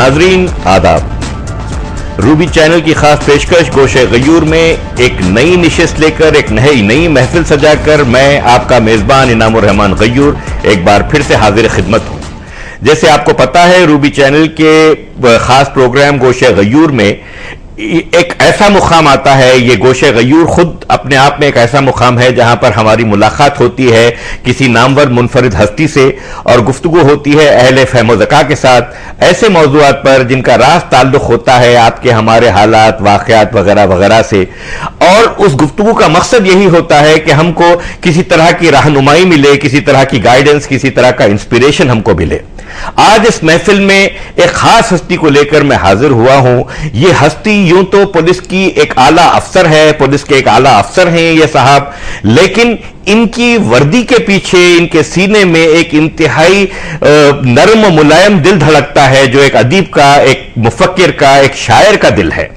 नाजरीन आदाब। Ruby channel की खास पेशकश गोशे गयूर में एक नई निशिस्त लेकर, एक नई महफिल सजाकर मैं आपका मेजबान इनामुर रहमान गयूर एक बार फिर से हाजिर खिदमत हूं। जैसे आपको पता है, रूबी चैनल के खास प्रोग्राम गोशे गयूर में एक ऐसा मुकाम आता है। ये गोशे गयूर खुद अपने आप में एक ऐसा मुकाम है जहां पर हमारी मुलाकात होती है किसी नामवर मुनफरिद हस्ती से और गुफ्तगू होती है अहले फहम ज़का के साथ ऐसे मौज़ूआत पर जिनका रास्त ताल्लुक होता है आपके हमारे हालात, वाक़यात वगैरह वगैरह से। और उस गुफ्तगू का मकसद यही होता है कि हमको किसी तरह की रहनुमाई मिले, किसी तरह की गाइडेंस, किसी तरह का इंस्पिरेशन हमको मिले। आज इस महफिल में एक खास हस्ती को लेकर मैं हाजिर हुआ हूं। यह हस्ती यूं तो पुलिस की एक आला अफसर है, पुलिस के एक आला अफसर हैं ये साहब, लेकिन इनकी वर्दी के पीछे, इनके सीने में एक इंतहाई नर्म मुलायम दिल धड़कता है जो एक अदीब का, एक मुफक्किर का, एक शायर का दिल है।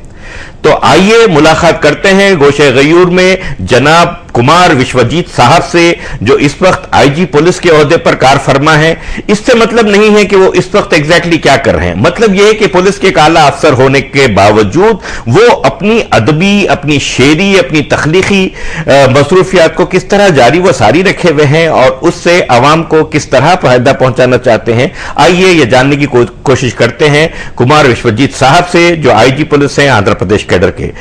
तो आइए मुलाकात करते हैं गोशे गयूर में जनाब कुमार विश्वजीत साहब से, जो इस वक्त आईजी पुलिस के ओहदे पर कारफरमा है। इससे मतलब नहीं है कि वो इस वक्त एग्जैक्टली क्या कर रहे हैं, मतलब यह है कि पुलिस के एक आला अफसर होने के बावजूद वो अपनी अदबी, अपनी शेरी, अपनी तख्लीकी मसरूफियात को किस तरह जारी व सारी रखे हुए हैं और उससे अवाम को किस तरह फायदा पहुंचाना चाहते हैं। आइए ये जानने की कोशिश करते हैं कुमार विश्वजीत साहब से, जो आईजी पुलिस हैं आंध्र प्रदेश कैडर के।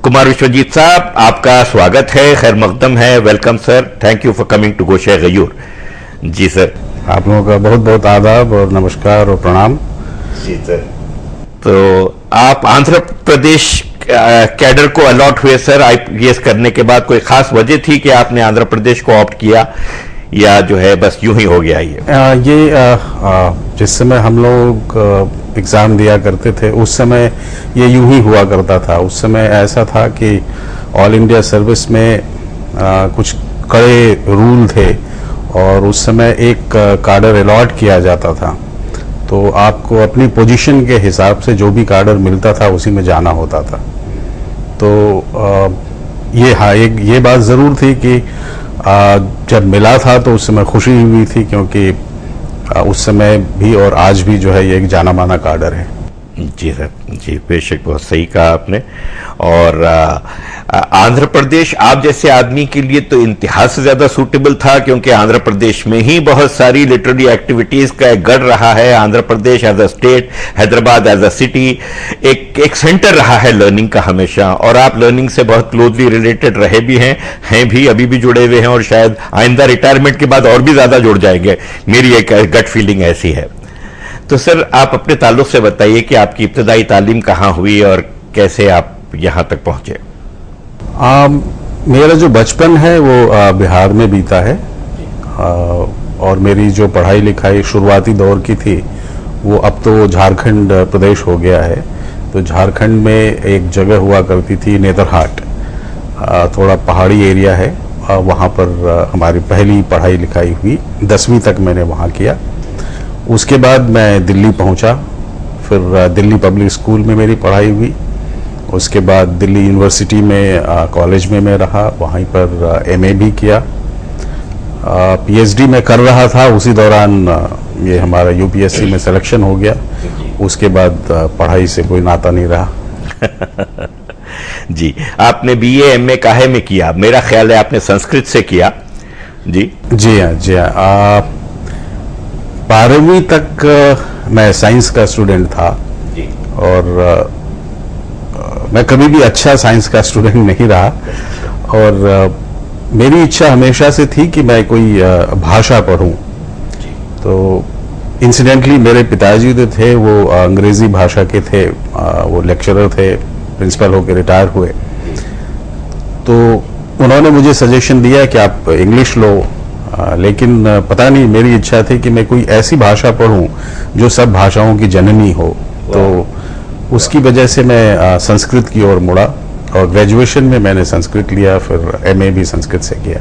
कुमार विश्वजीत साहब, आपका स्वागत है, खैर मकदम है, welcome sir, thank you for coming to Goshe Gayur. जी सर, आप लोगों का बहुत बहुत आदाब और नमस्कार और प्रणाम। जी सर, तो आप आंध्र प्रदेश कैडर को अलॉट हुए सर आईपीएस करने के बाद, कोई खास वजह थी कि आपने आंध्र प्रदेश को ऑप्ट किया या जो है बस यूं ही हो गया? ये जिस समय हम लोग एग्ज़ाम दिया करते थे उस समय ये यूं ही हुआ करता था। उस समय ऐसा था कि ऑल इंडिया सर्विस में कुछ कड़े रूल थे और उस समय एक कार्डर अलॉट किया जाता था, तो आपको अपनी पोजीशन के हिसाब से जो भी कार्डर मिलता था उसी में जाना होता था। तो ये बात ज़रूर थी कि जब मिला था तो उस समय खुशी हुई थी, क्योंकि उस समय भी और आज भी जो है ये एक जाना माना कार्डर है। जी सर, जी बेशक, बहुत सही कहा आपने। और आंध्र प्रदेश आप जैसे आदमी के लिए तो इंतहा से ज्यादा सूटेबल था, क्योंकि आंध्र प्रदेश में ही बहुत सारी लिटरेरी एक्टिविटीज का एक गढ़ रहा है। Andhra Pradesh as a state, Hyderabad as a city एक सेंटर रहा है लर्निंग का हमेशा, और आप लर्निंग से बहुत क्लोजली रिलेटेड रहे भी हैं भी, अभी भी जुड़े हुए हैं और शायद आइंदा रिटायरमेंट के बाद और भी ज्यादा जुड़ जाएंगे, मेरी एक गट फीलिंग ऐसी है। तो सर, आप अपने ताल्लुक से बताइए कि आपकी इब्तदाई तालीम कहाँ हुई और कैसे आप यहाँ तक पहुँचे? मेरा जो बचपन है वो बिहार में बीता है, और मेरी जो पढ़ाई लिखाई शुरुआती दौर की थी वो अब तो झारखंड प्रदेश हो गया है। तो झारखंड में एक जगह हुआ करती थी नेतरहाट, थोड़ा पहाड़ी एरिया है, वहाँ पर हमारी पहली पढ़ाई लिखाई हुई। 10वीं तक मैंने वहाँ किया। उसके बाद मैं दिल्ली पहुंचा, फिर दिल्ली पब्लिक स्कूल में मेरी पढ़ाई हुई। उसके बाद दिल्ली यूनिवर्सिटी में कॉलेज में मैं रहा, वहीं पर एमए भी किया। पीएचडी में कर रहा था, उसी दौरान ये हमारा यूपीएससी में सिलेक्शन हो गया। उसके बाद पढ़ाई से कोई नाता नहीं रहा। जी, आपने बीए एमए काहे में किया? मेरा ख्याल है आपने संस्कृत से किया। जी जी हाँ, जी हाँ। 12वीं तक मैं साइंस का स्टूडेंट था जी। और मैं कभी भी अच्छा साइंस का स्टूडेंट नहीं रहा, और मेरी इच्छा हमेशा से थी कि मैं कोई भाषा पढूं। तो इंसिडेंटली मेरे पिताजी जो थे वो अंग्रेजी भाषा के थे, वो लेक्चरर थे, प्रिंसिपल होकर रिटायर हुए। तो उन्होंने मुझे सजेशन दिया कि आप इंग्लिश लो, लेकिन पता नहीं, मेरी इच्छा थी कि मैं कोई ऐसी भाषा पढूं जो सब भाषाओं की जननी हो। तो उसकी वजह से मैं संस्कृत की ओर मुड़ा, और ग्रेजुएशन में मैंने संस्कृत लिया, फिर एमए भी संस्कृत से किया।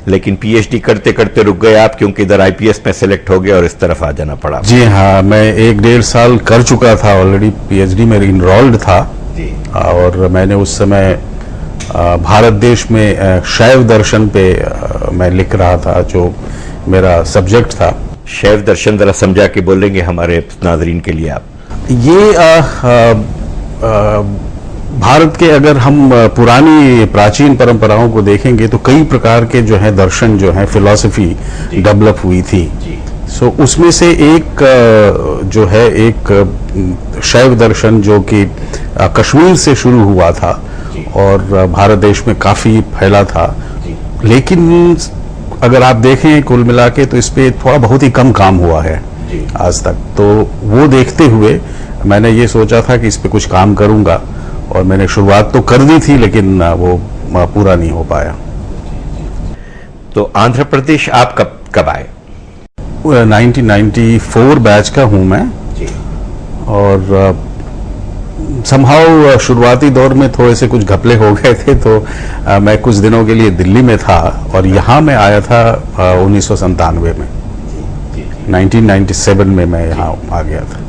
लेकिन पीएचडी करते करते रुक गए आप, क्योंकि इधर आईपीएस में सेलेक्ट हो गए और इस तरफ आ जाना पड़ा। जी हाँ, मैं 1-1.5 साल कर चुका था ऑलरेडी, पीएचडी में इनरोल्ड था जी। और मैंने उस समय भारत देश में शैव दर्शन पे मैं लिख रहा था, जो मेरा सब्जेक्ट था। शैव दर्शन जरा समझा के बोलेंगे हमारे नाजरीन के लिए आप? ये भारत के अगर हम पुरानी प्राचीन परंपराओं को देखेंगे तो कई प्रकार के जो है दर्शन जो है फिलॉसफी डेवलप हुई थी। सो उसमें से एक जो है एक शैव दर्शन जो कि कश्मीर से शुरू हुआ था और भारत देश में काफी फैला था, लेकिन अगर आप देखें कुल मिला के तो इस पे थोड़ा बहुत ही कम काम हुआ है आज तक। तो वो देखते हुए मैंने ये सोचा था कि इस पे कुछ काम करूंगा और मैंने शुरुआत तो कर दी थी, लेकिन वो पूरा नहीं हो पाया। तो आंध्र प्रदेश आप कब आए? 1994 बैच का हूं मैं और समहाउ शुरुआती दौर में थोड़े से कुछ घपले हो गए थे, तो मैं कुछ दिनों के लिए दिल्ली में था और यहाँ मैं आया था 1997 में। 1997 में मैं यहाँ आ गया था।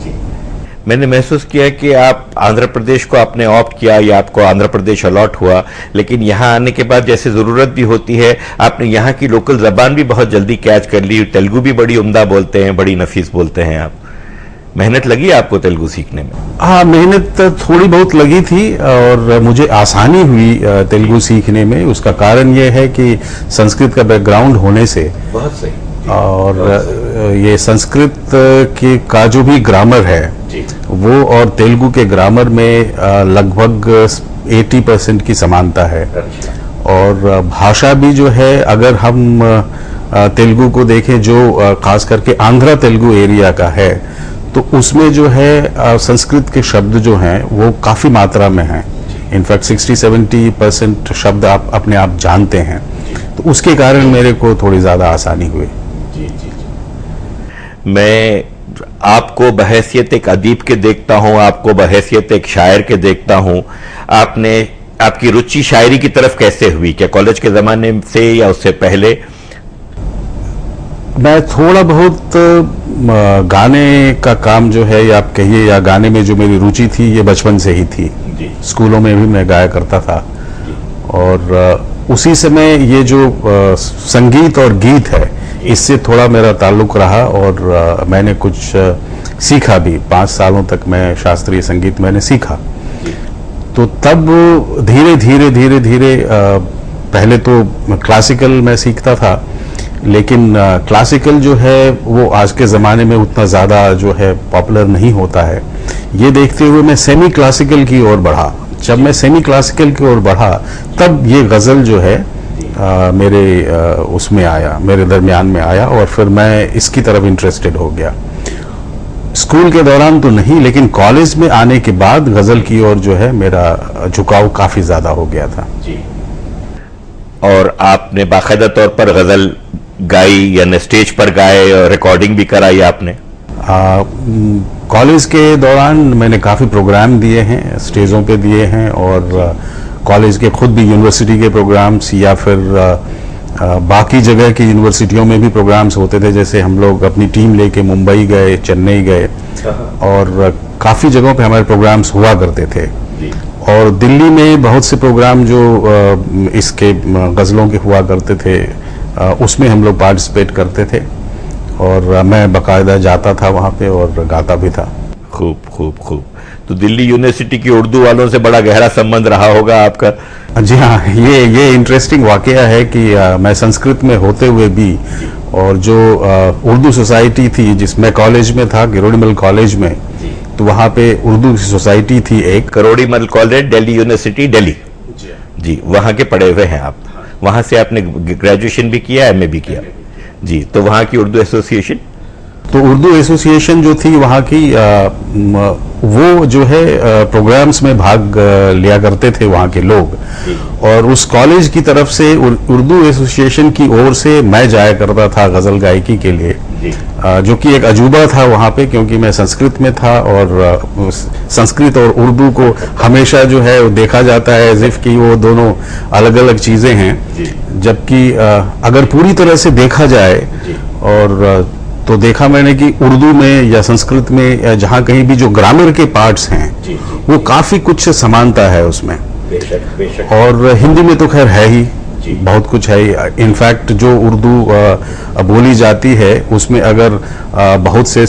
मैंने महसूस किया कि आप आंध्र प्रदेश को आपने ऑप्ट किया या आपको आंध्र प्रदेश अलॉट हुआ, लेकिन यहाँ आने के बाद जैसे जरूरत भी होती है आपने यहाँ की लोकल जबान भी बहुत जल्दी कैच कर ली। तेलुगु भी बड़ी उम्दा बोलते हैं, बड़ी नफीस बोलते हैं आप। मेहनत लगी आपको तेलुगु सीखने में? हाँ, मेहनत थोड़ी बहुत लगी थी और मुझे आसानी हुई तेलुगु सीखने में। उसका कारण ये है कि संस्कृत का बैकग्राउंड होने से बहुत सही, और ये संस्कृत के का जो भी ग्रामर है वो और तेलुगु के ग्रामर में लगभग 80% की समानता है। और भाषा भी जो है, अगर हम तेलुगु को देखें जो खास करके आंध्र तेलुगु एरिया का है, तो उसमें जो है संस्कृत के शब्द जो हैं वो काफी मात्रा में हैं। इनफैक्ट 60-70% शब्द आप अपने आप जानते हैं, तो उसके कारण मेरे को थोड़ी ज्यादा आसानी हुई। मैं आपको बहैसियत एक अदीब के देखता हूं, आपको बहैसियत एक शायर के देखता हूं। आपकी रुचि शायरी की तरफ कैसे हुई? क्या कॉलेज के जमाने से या उससे पहले? मैं थोड़ा बहुत गाने का काम जो है, या आप कहिए, या गाने में जो मेरी रुचि थी ये बचपन से ही थी। स्कूलों में भी मैं गाया करता था और उसी समय ये जो संगीत और गीत है इससे थोड़ा मेरा ताल्लुक रहा और मैंने कुछ सीखा भी। 5 सालों तक मैं शास्त्रीय संगीत मैंने सीखा। तो तब धीरे धीरे पहले तो क्लासिकल मैं सीखता था, लेकिन क्लासिकल जो है वो आज के ज़माने में उतना ज़्यादा जो है पॉपुलर नहीं होता है। ये देखते हुए मैं सेमी क्लासिकल की ओर बढ़ा। जब मैं सेमी क्लासिकल की ओर बढ़ा तब ये गज़ल जो है मेरे उसमें आया, मेरे दरमियान में आया और फिर मैं इसकी तरफ इंटरेस्टेड हो गया। स्कूल के दौरान तो नहीं, लेकिन कॉलेज में आने के बाद गज़ल की ओर जो है मेरा झुकाव काफ़ी ज़्यादा हो गया था। और आपने बाकायदा तौर पर गज़ल गाई या स्टेज पर गाए और रिकॉर्डिंग भी कराई आपने? कॉलेज के दौरान मैंने काफ़ी प्रोग्राम दिए हैं, स्टेजों पे दिए हैं, और कॉलेज के खुद भी यूनिवर्सिटी के प्रोग्राम्स या फिर बाकी जगह की यूनिवर्सिटियों में भी प्रोग्राम्स होते थे। जैसे हम लोग अपनी टीम लेके मुंबई गए, चेन्नई गए और काफ़ी जगहों पे हमारे प्रोग्राम्स हुआ करते थे। और दिल्ली में बहुत से प्रोग्राम जो इसके गज़लों के हुआ करते थे उसमें हम लोग पार्टिसिपेट करते थे और मैं बाकायदा जाता था वहाँ पे और गाता भी था। खूब खूब खूब। तो दिल्ली यूनिवर्सिटी की उर्दू वालों से बड़ा गहरा संबंध रहा होगा आपका? जी हाँ, ये इंटरेस्टिंग वाकया है कि मैं संस्कृत में होते हुए भी, और जो उर्दू सोसाइटी थी जिसमें कॉलेज में था, किरोड़ीमल कॉलेज में, तो वहाँ पे उर्दू सोसाइटी थी एक। Kirorimal college, Delhi university, Delhi. जी, वहाँ के पढ़े हुए हैं आप? वहाँ से आपने ग्रेजुएशन भी किया, एमए भी किया? जी। तो वहाँ की उर्दू एसोसिएशन? तो उर्दू एसोसिएशन जो थी वहाँ की, वो जो है प्रोग्राम्स में भाग लिया करते थे वहाँ के लोग, और उस कॉलेज की तरफ से उर्दू एसोसिएशन की ओर से मैं जाया करता था गज़ल गायकी के लिए, जो कि एक अजूबा था वहाँ पे, क्योंकि मैं संस्कृत में था और संस्कृत और उर्दू को हमेशा जो है देखा जाता है एज इफ कि वो दोनों अलग अलग चीज़ें हैं। जबकि अगर पूरी तरह से देखा जाए और तो देखा मैंने कि उर्दू में या संस्कृत में या जहाँ कहीं भी जो ग्रामर के पार्ट्स हैं वो काफ़ी कुछ समानता है उसमें। बेशक। और हिंदी में तो खैर है ही, बहुत कुछ है। इनफैक्ट जो उर्दू बोली जाती है उसमें अगर बहुत से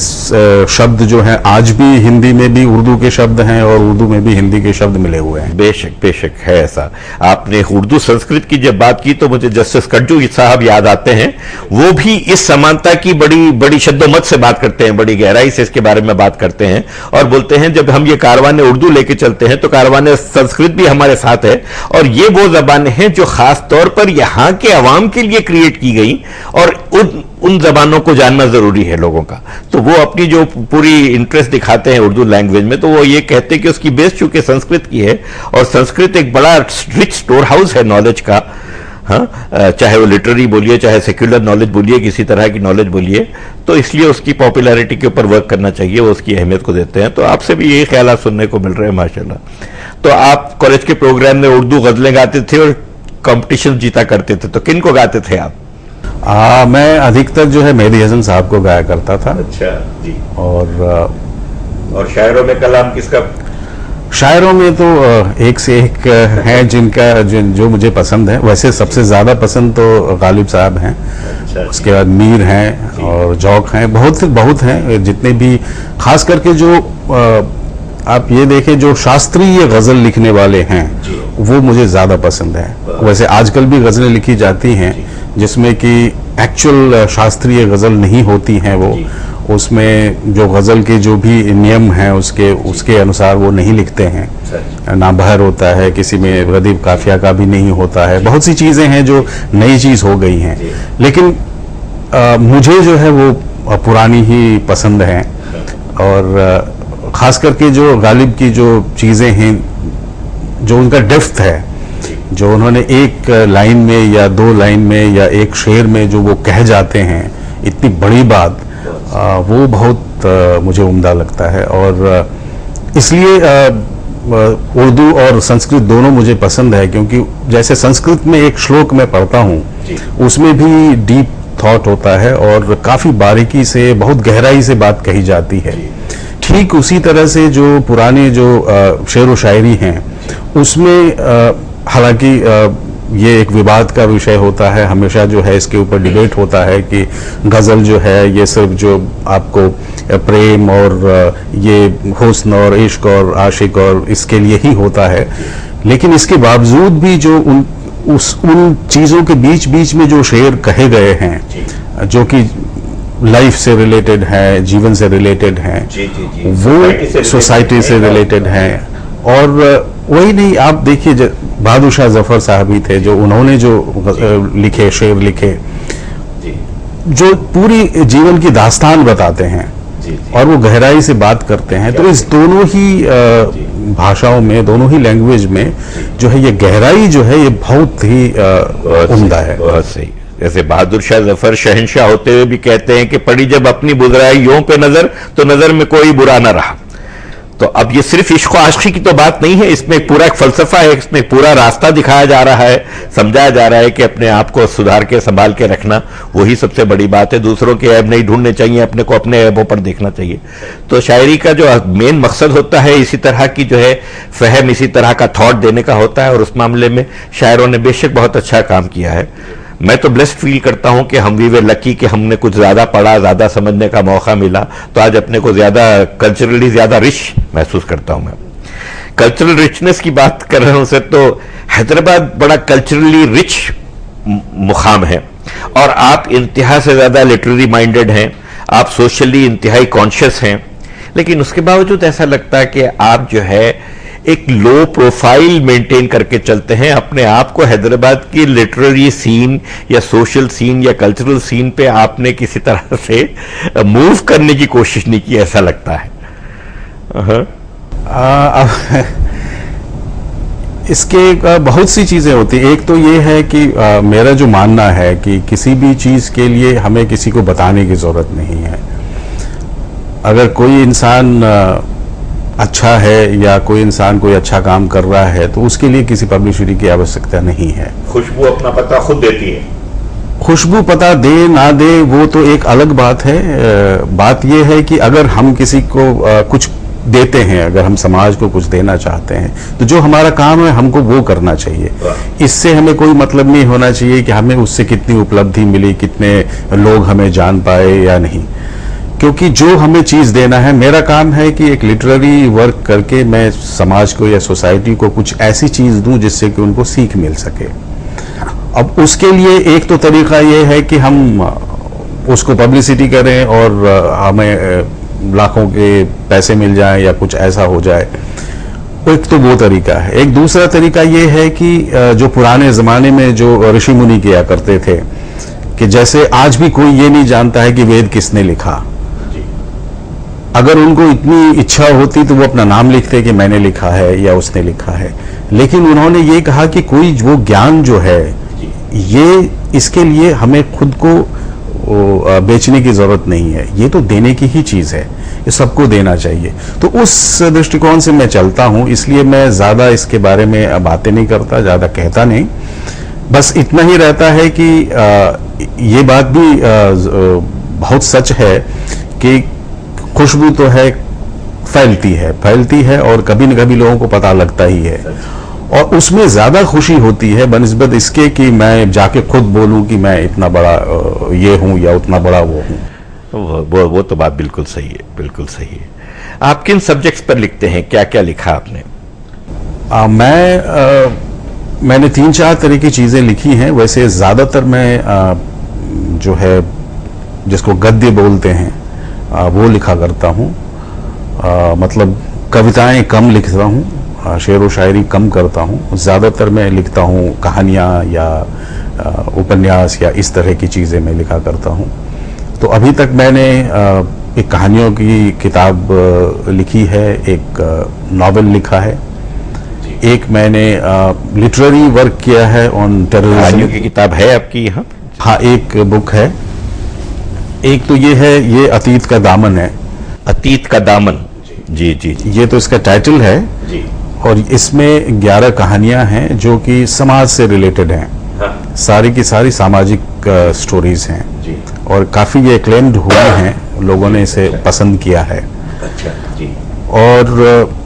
शब्द जो हैं आज भी हिंदी में भी उर्दू के शब्द हैं और उर्दू में भी हिंदी के शब्द मिले हुए हैं। बेशक बेशक है ऐसा। आपने उर्दू संस्कृत की जब बात की तो मुझे जस्टिस कज्जू साहब याद आते हैं। वो भी इस समानता की बड़ी बड़ी शब्दोमत से बात करते हैं, बड़ी गहराई से इसके बारे में बात करते हैं और बोलते हैं जब हम ये कारवाने उर्दू लेके चलते हैं तो कारवाने संस्कृत भी हमारे साथ है और ये वो जबानें हैं जो खास तौर पर यहां के अवाम के लिए क्रिएट की गई और उन जबानों को जानना जरूरी है लोगों का। तो वो अपनी जो पूरी इंटरेस्ट दिखाते हैं उर्दू लैंग्वेज में, तो वो ये कहते हैं कि उसकी बेस चूंकि संस्कृत की है और संस्कृत एक बड़ा रिच स्टोर हाउस है नॉलेज का। हाँ, चाहे वो लिटरेरी बोलिए, चाहे सेक्युलर नॉलेज बोलिए, किसी तरह की नॉलेज बोलिए, तो इसलिए उसकी पॉपुलैरिटी के ऊपर वर्क करना चाहिए, वो उसकी अहमियत को देते हैं। तो आपसे भी यही ख्याल सुनने को मिल रहे हैं माशाल्लाह। तो आप कॉलेज के प्रोग्राम में उर्दू गजलें गाते थे और कंपटीशन जीता करते थे, तो किन को गाते थे आप? मैं अधिकतर जो है मेहदी हसन साहब को गाया करता था। अच्छा जी। और शायरों में कलाम किसका? शायरों में तो एक से एक हैं जिनका जो मुझे पसंद है। वैसे सबसे ज्यादा पसंद तो गालिब साहब हैं। अच्छा, उसके बाद मीर हैं और जौक हैं, बहुत हैं जितने भी। खास करके जो आप ये देखें जो शास्त्रीय गजल लिखने वाले हैं वो मुझे ज्यादा पसंद है। वैसे आजकल भी गजलें लिखी जाती हैं जिसमें कि एक्चुअल शास्त्रीय गजल नहीं होती हैं, वो उसमें जो गजल के जो भी नियम हैं उसके अनुसार वो नहीं लिखते हैं। ना बहर होता है, किसी में रदीफ काफिया का भी नहीं होता है। बहुत सी चीजें हैं जो नई चीज हो गई हैं, लेकिन मुझे जो है वो पुरानी ही पसंद है। और खास करके जो गालिब की जो चीजें हैं, जो उनका डेप्थ है, जो उन्होंने एक लाइन में या दो लाइन में या एक शेर में जो वो कह जाते हैं इतनी बड़ी बात, वो बहुत मुझे उम्दा लगता है। और इसलिए उर्दू और संस्कृत दोनों मुझे पसंद है, क्योंकि जैसे संस्कृत में एक श्लोक मैं पढ़ता हूँ उसमें भी डीप थॉट होता है और काफी बारीकी से, बहुत गहराई से बात कही जाती है। ठीक उसी तरह से जो पुराने जो शेर व शायरी हैं उसमें हालांकि ये एक विवाद का विषय होता है, हमेशा जो है इसके ऊपर डिबेट होता है कि गजल जो है ये सिर्फ जो आपको प्रेम और ये हुस्न और इश्क और आशिक और इसके लिए ही होता है। लेकिन इसके बावजूद भी जो उन चीजों के बीच बीच में जो शेर कहे गए हैं जो कि लाइफ से रिलेटेड है, जीवन से रिलेटेड है, वो सोसाइटी से रिलेटेड है। और वही नहीं, आप देखिए बहादुर शाह जफर साहब ही थे जो उन्होंने जो लिखे शेर लिखे जो पूरी जीवन की दास्तान बताते हैं और वो गहराई से बात करते हैं। तो इस दोनों ही भाषाओं में, दोनों ही लैंग्वेज में जो है ये गहराई जो है ये बहुत ही उम्दा है। बहुत सही। जैसे बहादुर शाह जफर शहंशाह होते हुए भी कहते हैं कि पड़ी जब अपनी बुजराइयों पे नजर तो नजर में कोई बुरा ना रहा। तो अब ये सिर्फ इश्क आशिकी की तो बात नहीं है, इसमें पूरा एक फलसफा है, इसमें पूरा रास्ता दिखाया जा रहा है, समझाया जा रहा है कि अपने आप को सुधार के संभाल के रखना वही सबसे बड़ी बात है। दूसरों के ऐब नहीं ढूंढने चाहिए, अपने को अपने ऐबों पर देखना चाहिए। तो शायरी का जो मेन मकसद होता है इसी तरह की जो है फहम, इसी तरह का थॉट देने का होता है और उस मामले में शायरों ने बेशक बहुत अच्छा काम किया है। मैं तो ब्लेस्ड फील करता हूं कि हम वी वे लकी कि हमने कुछ ज्यादा पढ़ा, ज्यादा समझने का मौका मिला, तो आज अपने को ज्यादा कल्चरली ज्यादा रिच महसूस करता हूं। मैं कल्चरल रिचनेस की बात कर रहा हूं सर, तो हैदराबाद बड़ा कल्चरली रिच मुकाम है और आप इंतहा से ज्यादा लिटरेरी माइंडेड हैं, आप सोशली इंतहाई कॉन्शियस हैं, लेकिन उसके बावजूद ऐसा लगता है कि आप जो है एक लो प्रोफाइल मेंटेन करके चलते हैं। अपने आप को हैदराबाद की लिटरेरी सीन या सोशल सीन या कल्चरल सीन पे आपने किसी तरह से मूव करने की कोशिश नहीं की, ऐसा लगता है। इसके बहुत सी चीजें होती हैं। एक तो ये है कि मेरा जो मानना है कि किसी भी चीज के लिए हमें किसी को बताने की जरूरत नहीं है। अगर कोई इंसान अच्छा है या कोई इंसान कोई अच्छा काम कर रहा है तो उसके लिए किसी पब्लिसिटी की आवश्यकता नहीं है। खुशबू अपना पता खुद देती है। खुशबू पता दे ना दे वो तो एक अलग बात है। बात यह है कि अगर हम किसी को कुछ देते हैं, अगर हम समाज को कुछ देना चाहते हैं तो जो हमारा काम है हमको वो करना चाहिए। इससे हमें कोई मतलब नहीं होना चाहिए कि हमें उससे कितनी उपलब्धि मिली, कितने लोग हमें जान पाए या नहीं, क्योंकि जो हमें चीज देना है, मेरा काम है कि एक लिटरेरी वर्क करके मैं समाज को या सोसाइटी को कुछ ऐसी चीज दूं जिससे कि उनको सीख मिल सके। अब उसके लिए एक तो तरीका ये है कि हम उसको पब्लिसिटी करें और हमें लाखों के पैसे मिल जाएं या कुछ ऐसा हो जाए, एक तो वो तरीका है। एक दूसरा तरीका ये है कि जो पुराने जमाने में जो ऋषि मुनि किया करते थे, कि जैसे आज भी कोई ये नहीं जानता है कि वेद किसने लिखा। अगर उनको इतनी इच्छा होती तो वो अपना नाम लिखते कि मैंने लिखा है या उसने लिखा है, लेकिन उन्होंने ये कहा कि कोई वो ज्ञान जो है ये, इसके लिए हमें खुद को बेचने की जरूरत नहीं है, ये तो देने की ही चीज है, ये सबको देना चाहिए। तो उस दृष्टिकोण से मैं चलता हूं, इसलिए मैं ज्यादा इसके बारे में बातें नहीं करता, ज्यादा कहता नहीं। बस इतना ही रहता है कि ये बात भी बहुत सच है कि खुशबू तो है, फैलती है और कभी न कभी लोगों को पता लगता ही है, और उसमें ज्यादा खुशी होती है बनस्बत इसके कि मैं जाके खुद बोलूं कि मैं इतना बड़ा ये हूं या उतना बड़ा वो हूं। वो तो बात बिल्कुल सही है, बिल्कुल सही है। आप किन सब्जेक्ट्स पर लिखते हैं, क्या क्या लिखा आपने? मैंने 3-4 तरह की चीजें लिखी हैं। वैसे ज्यादातर मैं जो है जिसको गद्य बोलते हैं वो लिखा करता हूं। मतलब कविताएं कम लिखता हूं, शेर व शायरी कम करता हूं। ज्यादातर मैं लिखता हूं कहानियां या उपन्यास या इस तरह की चीजें मैं लिखा करता हूं। तो अभी तक मैंने एक कहानियों की किताब लिखी है, एक नॉवेल लिखा है, एक मैंने लिटरेरी वर्क किया है ऑन टेररिज्म। कहानियों की किताब है आपकी यहाँ? हाँ, एक बुक है। एक तो ये है, ये अतीत का दामन है। अतीत का दामन, जी जी जी, ये तो इसका टाइटल है जी। और इसमें 11 कहानियां हैं जो कि समाज से रिलेटेड हैं। हाँ। सारी की सारी सामाजिक स्टोरीज हैं जी। और काफी ये एक्लेम्ड हुए हैं, लोगों ने इसे पसंद किया है। अच्छा जी। और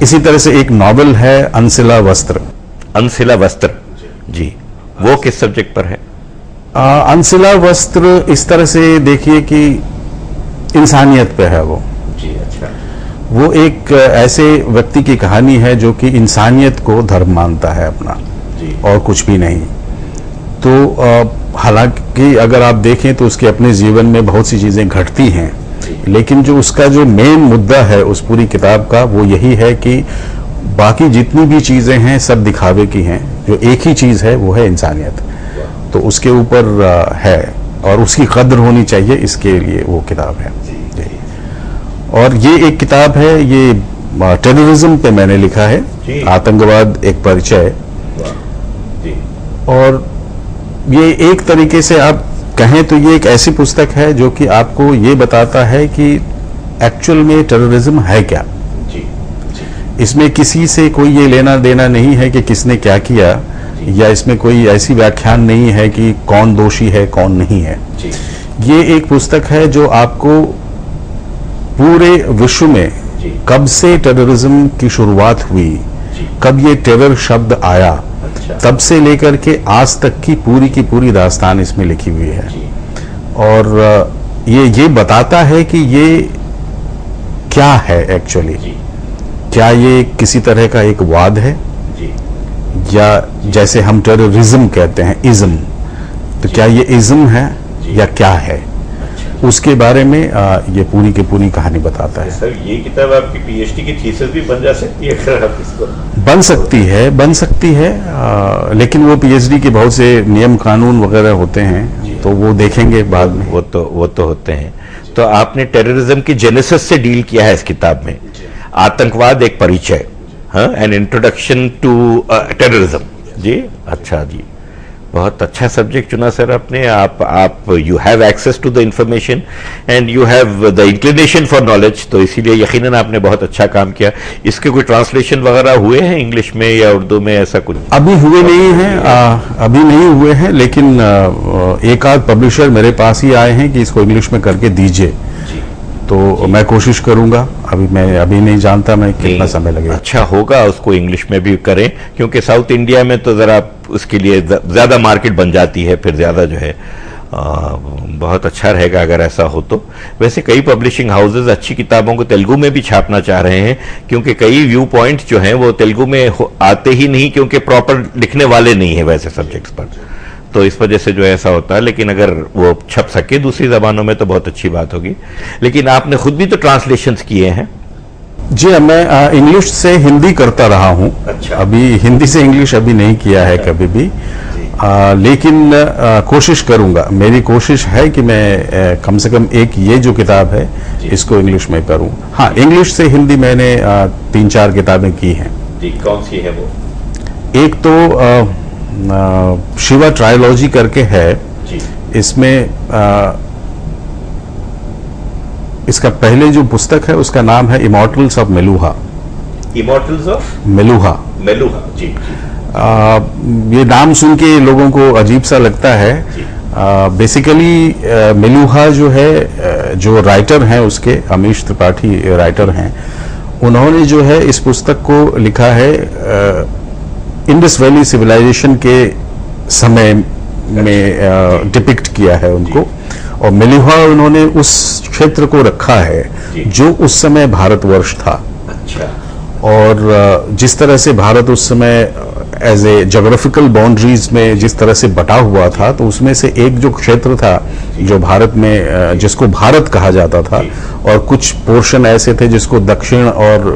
इसी तरह से एक नॉवेल है अनसिला वस्त्र। अनसिला वस्त्र, जी, वो किस सब्जेक्ट पर है? अनसिला वस्त्र इस तरह से देखिए कि इंसानियत पे है वो। जी, अच्छा। वो एक ऐसे व्यक्ति की कहानी है जो कि इंसानियत को धर्म मानता है अपना, जी, और कुछ भी नहीं। तो हालांकि अगर आप देखें तो उसके अपने जीवन में बहुत सी चीजें घटती हैं, लेकिन जो उसका जो मेन मुद्दा है उस पूरी किताब का वो यही है कि बाकी जितनी भी चीजें हैं सब दिखावे की हैं, जो एक ही चीज है वो है इंसानियत। तो उसके ऊपर है और उसकी कद्र होनी चाहिए, इसके लिए वो किताब है। और ये एक किताब है, ये टेररिज्म पे मैंने लिखा है, आतंकवाद एक परिचय। और ये एक तरीके से आप कहें तो ये एक ऐसी पुस्तक है जो कि आपको ये बताता है कि एक्चुअल में टेररिज्म है क्या। जी, जी। इसमें किसी से कोई ये लेना देना नहीं है कि किसने क्या किया, या इसमें कोई ऐसी व्याख्यान नहीं है कि कौन दोषी है कौन नहीं है। जी। ये एक पुस्तक है जो आपको पूरे विश्व में कब से टेररिज्म की शुरुआत हुई, कब ये टेरर शब्द आया, तब से लेकर के आज तक की पूरी दास्तान इसमें लिखी हुई है। और ये बताता है कि ये क्या है एक्चुअली। क्या ये किसी तरह का एक वाद है, या जैसे हम टेररिज्म कहते हैं इज्म, तो क्या ये इज्म है या क्या है, उसके बारे में ये पूरी की पूरी कहानी बताता है। सर, ये किताब आपकी पीएचडी की थीसिस भी बन जा सकती है अगर आप इसको? बन सकती है, लेकिन वो पीएचडी के बहुत से नियम कानून वगैरह होते हैं, तो वो देखेंगे बाद में। वो तो होते हैं। तो आपने टेररिज्म की जेनेसिस से डील किया है इस किताब में। आतंकवाद एक परिचय, एन इंट्रोडक्शन टू टेररिज्म। जी, अच्छा जी, बहुत अच्छा सब्जेक्ट चुना सर आपने। आप you have access to the information and you have the inclination for knowledge, तो इसीलिए यकीनन आपने बहुत अच्छा काम किया। इसके कोई ट्रांसलेशन वगैरह हुए हैं इंग्लिश में या उर्दू में, ऐसा कुछ? अभी नहीं हुए हैं, लेकिन एक आध पब्लिशर मेरे पास ही आए हैं कि इसको इंग्लिश में करके दीजिए। तो मैं कोशिश करूंगा। अभी नहीं जानता मैं कितना समय लगेगा। अच्छा होगा उसको इंग्लिश में भी करें, क्योंकि साउथ इंडिया में तो जरा उसके लिए ज्यादा मार्केट बन जाती है, फिर ज्यादा जो है बहुत अच्छा रहेगा अगर ऐसा हो तो। वैसे कई पब्लिशिंग हाउसेज अच्छी किताबों को तेलुगु में भी छापना चाह रहे हैं, क्योंकि कई व्यू पॉइंट जो हैं वो तेलुगु में आते ही नहीं, क्योंकि प्रॉपर लिखने वाले नहीं है वैसे सब्जेक्ट्स पर, तो इस वजह से जो ऐसा होता है। लेकिन अगर वो छप सके दूसरी जबानों में तो बहुत अच्छी बात होगी। लेकिन आपने खुद भी तो ट्रांसलेशंस किए हैं। जी, मैं इंग्लिश से हिंदी करता रहा हूं। अच्छा। अभी हिंदी से इंग्लिश अभी नहीं किया है कभी भी, लेकिन कोशिश करूंगा। मेरी कोशिश है कि मैं कम से कम एक ये जो किताब है इसको इंग्लिश में करूं। हाँ, इंग्लिश से हिंदी मैंने 3-4 किताबें की हैं। जी, कौन सी है वो? एक तो शिवा ट्रायोलॉजी करके है जी। इसमें इसका पहले जो पुस्तक है उसका नाम है immortals of Meluha. Immortals of Meluha. Meluha, जी। ये नाम सुन के लोगों को अजीब सा लगता है। बेसिकली मेलुहा जो है, जो राइटर हैं उसके, अमीश त्रिपाठी राइटर हैं, उन्होंने जो है इस पुस्तक को लिखा है इंडस वैली सिविलाइजेशन के समय में डिपिक्ट किया है उनको। और मेलुहा उन्होंने उस क्षेत्र को रखा है जो उस समय भारतवर्ष था। अच्छा। और जिस तरह से भारत उस समय एज ए जोग्राफिकल बाउंड्रीज में जिस तरह से बटा हुआ था, तो उसमें से एक जो क्षेत्र था जो भारत में, जिसको भारत कहा जाता था, और कुछ पोर्शन ऐसे थे जिसको दक्षिण और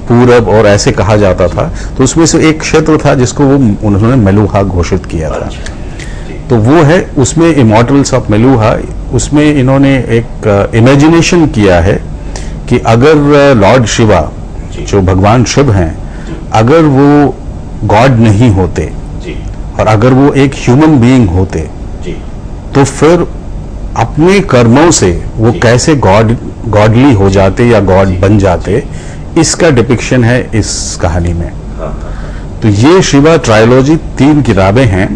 पूरब और ऐसे कहा जाता था, तो उसमें से एक क्षेत्र था जिसको वो उन्होंने मेलुहा घोषित किया था। तो वो है उसमें इमॉर्टल्स ऑफ मेलुहा। उसमें इन्होंने एक इमेजिनेशन किया है कि अगर लॉर्ड शिवा, जो भगवान शिव हैं, अगर वो गॉड नहीं होते और अगर वो एक ह्यूमन बीइंग होते, तो फिर अपने कर्मों से वो कैसे गॉडली हो जाते या गॉड बन जाते, इसका डिपिक्शन है इस कहानी में। तो ये शिवा ट्रायोलॉजी 3 किताबें हैं।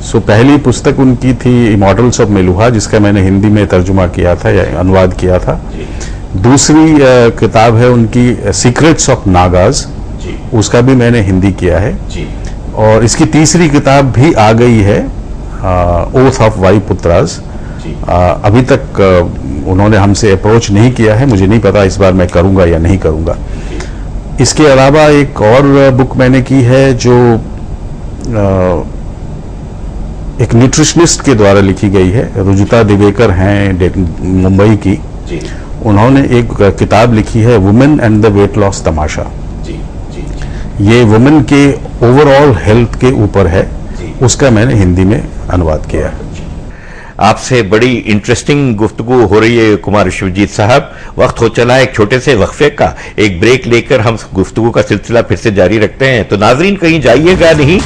सो पहली पुस्तक उनकी थी इमॉर्टल्स ऑफ मेलुहा, जिसका मैंने हिंदी में तर्जुमा किया था या अनुवाद किया था। दूसरी किताब है उनकी सीक्रेट्स ऑफ नागाज, उसका भी मैंने हिंदी किया है। और इसकी तीसरी किताब भी आ गई है, ओथ ऑफ वायुपुत्रास। अभी तक उन्होंने हमसे अप्रोच नहीं किया है, मुझे नहीं पता इस बार मैं करूंगा या नहीं करूंगा। इसके अलावा एक और बुक मैंने की है जो एक न्यूट्रिशनिस्ट के द्वारा लिखी गई है। रुजुता दिवेकर हैं मुंबई की। उन्होंने एक किताब लिखी है women and the weight loss tamasha. ये वुमेन के ओवरऑल हेल्थ के ऊपर है, उसका मैंने हिंदी में अनुवाद किया है। आपसे बड़ी इंटरेस्टिंग गुफ्तगू हो रही है कुमार विश्वजीत साहब। वक्त हो चला है एक छोटे से वक्फे का। एक ब्रेक लेकर हम गुफ्तगू का सिलसिला फिर से जारी रखते हैं, तो नाजरीन कहीं जाइएगा नहीं।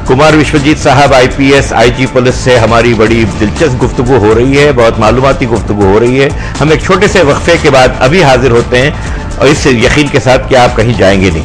कुमार विश्वजीत साहब IPS IG पुलिस से हमारी बड़ी दिलचस्प गुफ्तगू हो रही है, बहुत मालूमाती गुफ्तगू हो रही है। हम एक छोटे से वक्फे के बाद अभी हाजिर होते हैं, और इस यकीन के साथ कि आप कहीं जाएंगे नहीं।